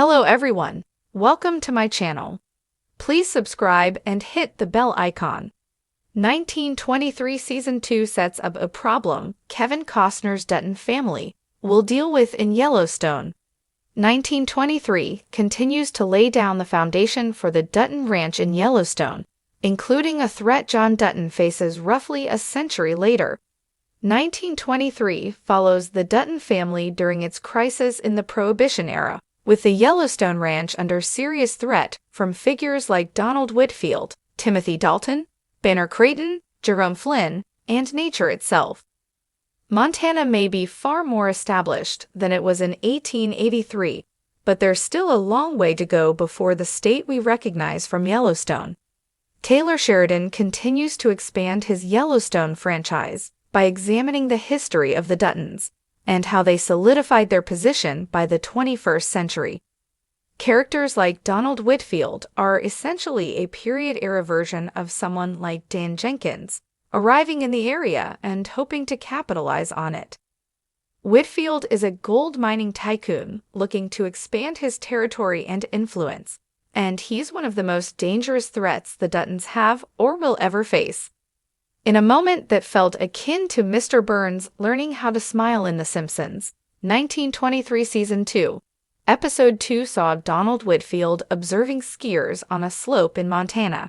Hello everyone, welcome to my channel. Please subscribe and hit the bell icon. 1923 Season 2 sets up a problem Kevin Costner's Dutton family will deal with in Yellowstone. 1923 continues to lay down the foundation for the Dutton Ranch in Yellowstone, including a threat John Dutton faces roughly a century later. 1923 follows the Dutton family during its crisis in the Prohibition era, with the Yellowstone Ranch under serious threat from figures like Donald Whitfield, Timothy Dalton, Banner Creighton, Jerome Flynn, and nature itself. Montana may be far more established than it was in 1883, but there's still a long way to go before the state we recognize from Yellowstone. Taylor Sheridan continues to expand his Yellowstone franchise by examining the history of the Duttons and how they solidified their position by the 21st century. Characters like Donald Whitfield are essentially a period-era version of someone like Dan Jenkins, arriving in the area and hoping to capitalize on it. Whitfield is a gold mining tycoon looking to expand his territory and influence, and he's one of the most dangerous threats the Duttons have or will ever face. In a moment that felt akin to Mr. Burns learning how to smile in The Simpsons, 1923 Season 2, Episode 2 saw Donald Whitfield observing skiers on a slope in Montana.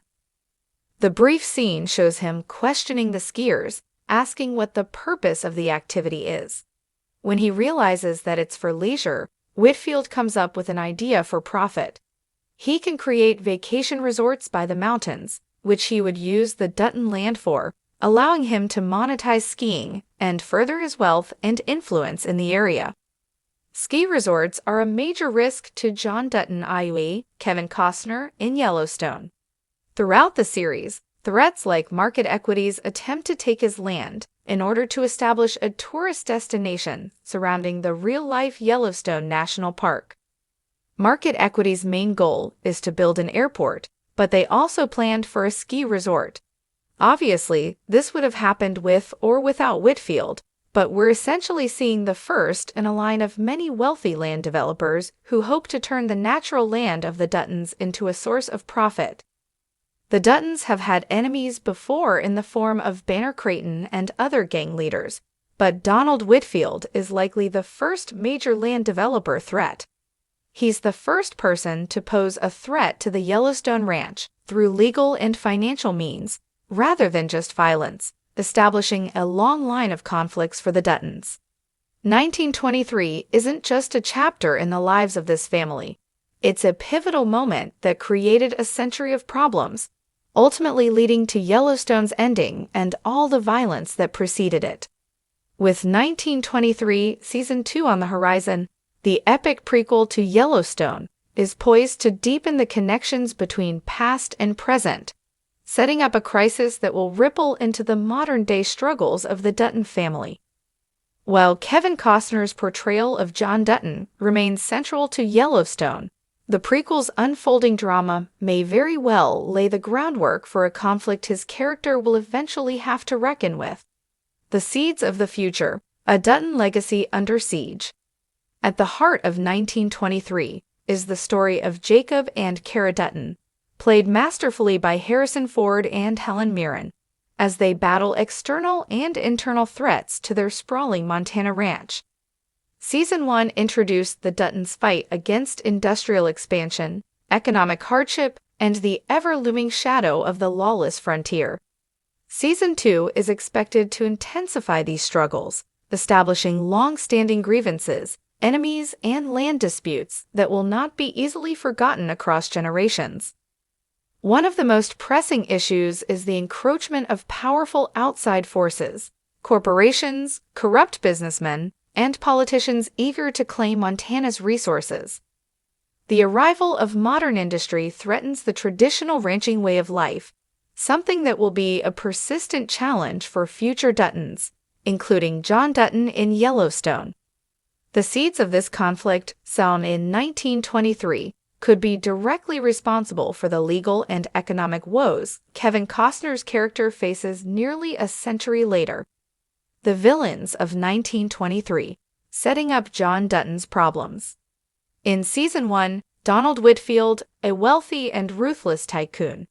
The brief scene shows him questioning the skiers, asking what the purpose of the activity is. When he realizes that it's for leisure, Whitfield comes up with an idea for profit. He can create vacation resorts by the mountains, which he would use the Dutton land for, allowing him to monetize skiing and further his wealth and influence in the area. Ski resorts are a major risk to John Dutton, i.e., Kevin Costner, in Yellowstone. Throughout the series, threats like market equities attempt to take his land in order to establish a tourist destination surrounding the real-life Yellowstone National Park. Market equity's main goal is to build an airport, but they also planned for a ski resort. Obviously, this would have happened with or without Whitfield, but we're essentially seeing the first in a line of many wealthy land developers who hope to turn the natural land of the Duttons into a source of profit. The Duttons have had enemies before in the form of Banner Creighton and other gang leaders, but Donald Whitfield is likely the first major land developer threat. He's the first person to pose a threat to the Yellowstone Ranch through legal and financial means, rather than just violence, establishing a long line of conflicts for the Duttons. 1923 isn't just a chapter in the lives of this family. It's a pivotal moment that created a century of problems, ultimately leading to Yellowstone's ending and all the violence that preceded it. With 1923 Season 2 on the horizon, the epic prequel to Yellowstone is poised to deepen the connections between past and present, setting up a crisis that will ripple into the modern-day struggles of the Dutton family. While Kevin Costner's portrayal of John Dutton remains central to Yellowstone, the prequel's unfolding drama may very well lay the groundwork for a conflict his character will eventually have to reckon with. The Seeds of the Future, a Dutton legacy under siege. At the heart of 1923 is the story of Jacob and Kara Dutton, played masterfully by Harrison Ford and Helen Mirren, as they battle external and internal threats to their sprawling Montana ranch. Season 1 introduced the Duttons' fight against industrial expansion, economic hardship, and the ever-looming shadow of the lawless frontier. Season 2 is expected to intensify these struggles, establishing long-standing grievances, enemies, and land disputes that will not be easily forgotten across generations. One of the most pressing issues is the encroachment of powerful outside forces, corporations, corrupt businessmen, and politicians eager to claim Montana's resources. The arrival of modern industry threatens the traditional ranching way of life, something that will be a persistent challenge for future Duttons, including John Dutton in Yellowstone. The seeds of this conflict, sown in 1923, could be directly responsible for the legal and economic woes Kevin Costner's character faces nearly a century later. The villains of 1923, setting up John Dutton's problems. In Season 1, Donald Whitfield, a wealthy and ruthless tycoon,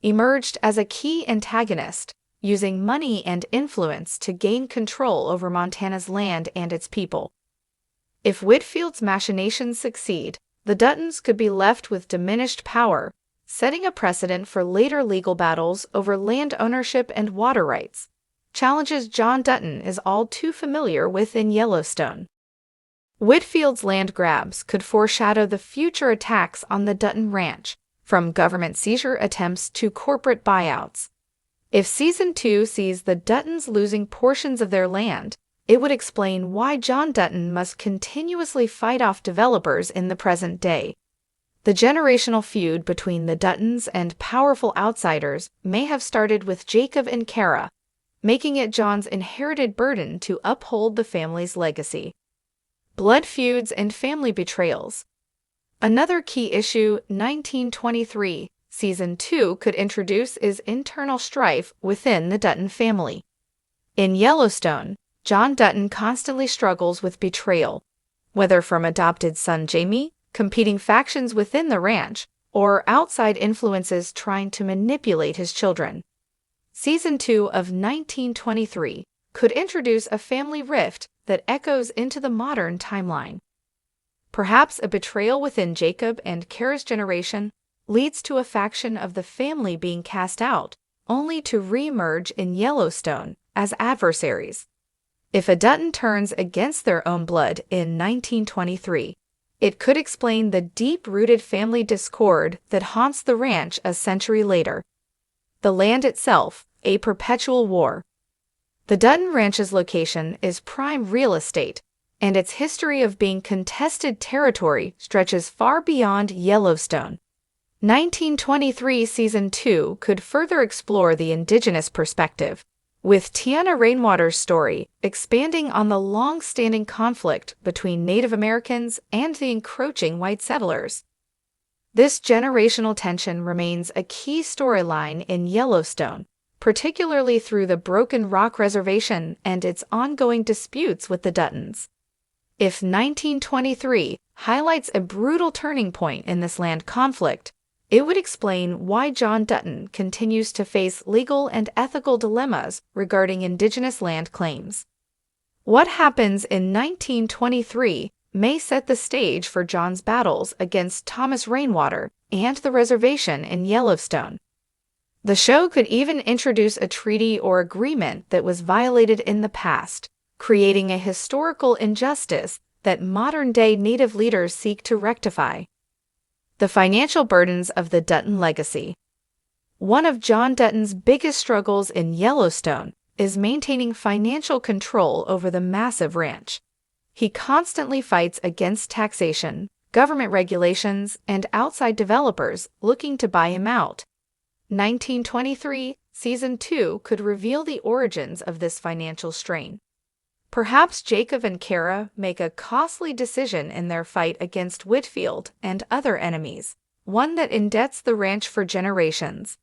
emerged as a key antagonist, using money and influence to gain control over Montana's land and its people. If Whitfield's machinations succeed, the Duttons could be left with diminished power, setting a precedent for later legal battles over land ownership and water rights, challenges John Dutton is all too familiar with in Yellowstone. Whitfield's land grabs could foreshadow the future attacks on the Dutton Ranch, from government seizure attempts to corporate buyouts. If Season 2 sees the Duttons losing portions of their land, it would explain why John Dutton must continuously fight off developers in the present day. The generational feud between the Duttons and powerful outsiders may have started with Jacob and Kara, making it John's inherited burden to uphold the family's legacy. Blood feuds and family betrayals. Another key issue 1923 Season 2 could introduce is internal strife within the Dutton family. In Yellowstone, John Dutton constantly struggles with betrayal, whether from adopted son Jamie, competing factions within the ranch, or outside influences trying to manipulate his children. Season 2 of 1923 could introduce a family rift that echoes into the modern timeline. Perhaps a betrayal within Jacob and Kara's generation leads to a faction of the family being cast out, only to re-emerge in Yellowstone as adversaries. If a Dutton turns against their own blood in 1923, it could explain the deep-rooted family discord that haunts the ranch a century later. The land itself, a perpetual war. The Dutton Ranch's location is prime real estate, and its history of being contested territory stretches far beyond Yellowstone. 1923 Season 2 could further explore the indigenous perspective, with Tiana Rainwater's story expanding on the long-standing conflict between Native Americans and the encroaching white settlers. This generational tension remains a key storyline in Yellowstone, particularly through the Broken Rock Reservation and its ongoing disputes with the Duttons. If 1923 highlights a brutal turning point in this land conflict, it would explain why John Dutton continues to face legal and ethical dilemmas regarding indigenous land claims. What happens in 1923 may set the stage for John's battles against Thomas Rainwater and the reservation in Yellowstone. The show could even introduce a treaty or agreement that was violated in the past, creating a historical injustice that modern-day Native leaders seek to rectify. The financial burdens of the Dutton legacy. One of John Dutton's biggest struggles in Yellowstone is maintaining financial control over the massive ranch. He constantly fights against taxation, government regulations, and outside developers looking to buy him out. 1923 Season 2 could reveal the origins of this financial strain. Perhaps Jacob and Kara make a costly decision in their fight against Whitfield and other enemies, one that indebts the ranch for generations.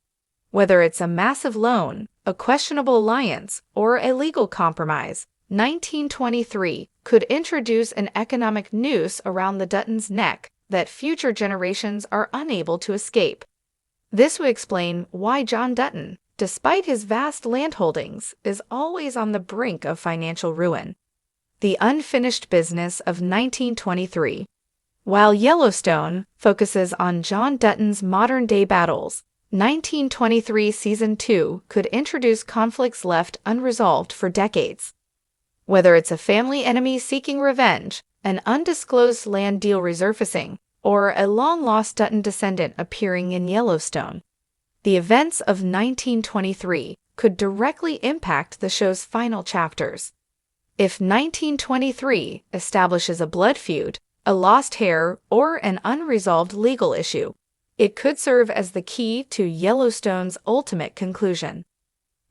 Whether it's a massive loan, a questionable alliance, or a legal compromise, 1923 could introduce an economic noose around the Duttons' neck that future generations are unable to escape. This would explain why John Dutton, despite his vast landholdings, is always on the brink of financial ruin. The unfinished business of 1923. While Yellowstone focuses on John Dutton's modern-day battles, 1923 Season 2 could introduce conflicts left unresolved for decades. Whether it's a family enemy seeking revenge, an undisclosed land deal resurfacing, or a long-lost Dutton descendant appearing in Yellowstone, the events of 1923 could directly impact the show's final chapters. If 1923 establishes a blood feud, a lost heir, or an unresolved legal issue, it could serve as the key to Yellowstone's ultimate conclusion.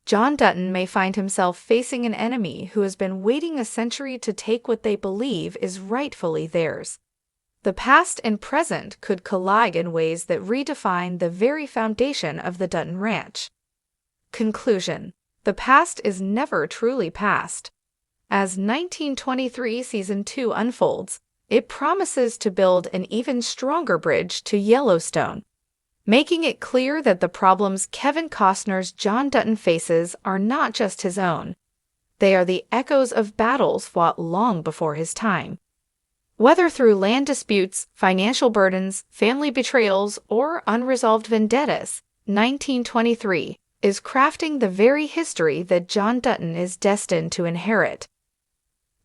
John Dutton may find himself facing an enemy who has been waiting a century to take what they believe is rightfully theirs. The past and present could collide in ways that redefine the very foundation of the Dutton Ranch. Conclusion: the past is never truly past. As 1923 Season 2 unfolds, it promises to build an even stronger bridge to Yellowstone, making it clear that the problems Kevin Costner's John Dutton faces are not just his own. They are the echoes of battles fought long before his time. Whether through land disputes, financial burdens, family betrayals, or unresolved vendettas, 1923 is crafting the very history that John Dutton is destined to inherit.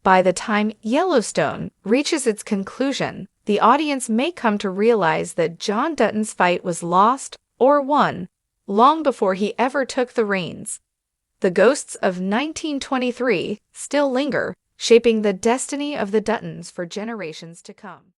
By the time Yellowstone reaches its conclusion, the audience may come to realize that John Dutton's fight was lost or won long before he ever took the reins. The ghosts of 1923 still linger, shaping the destiny of the Duttons for generations to come.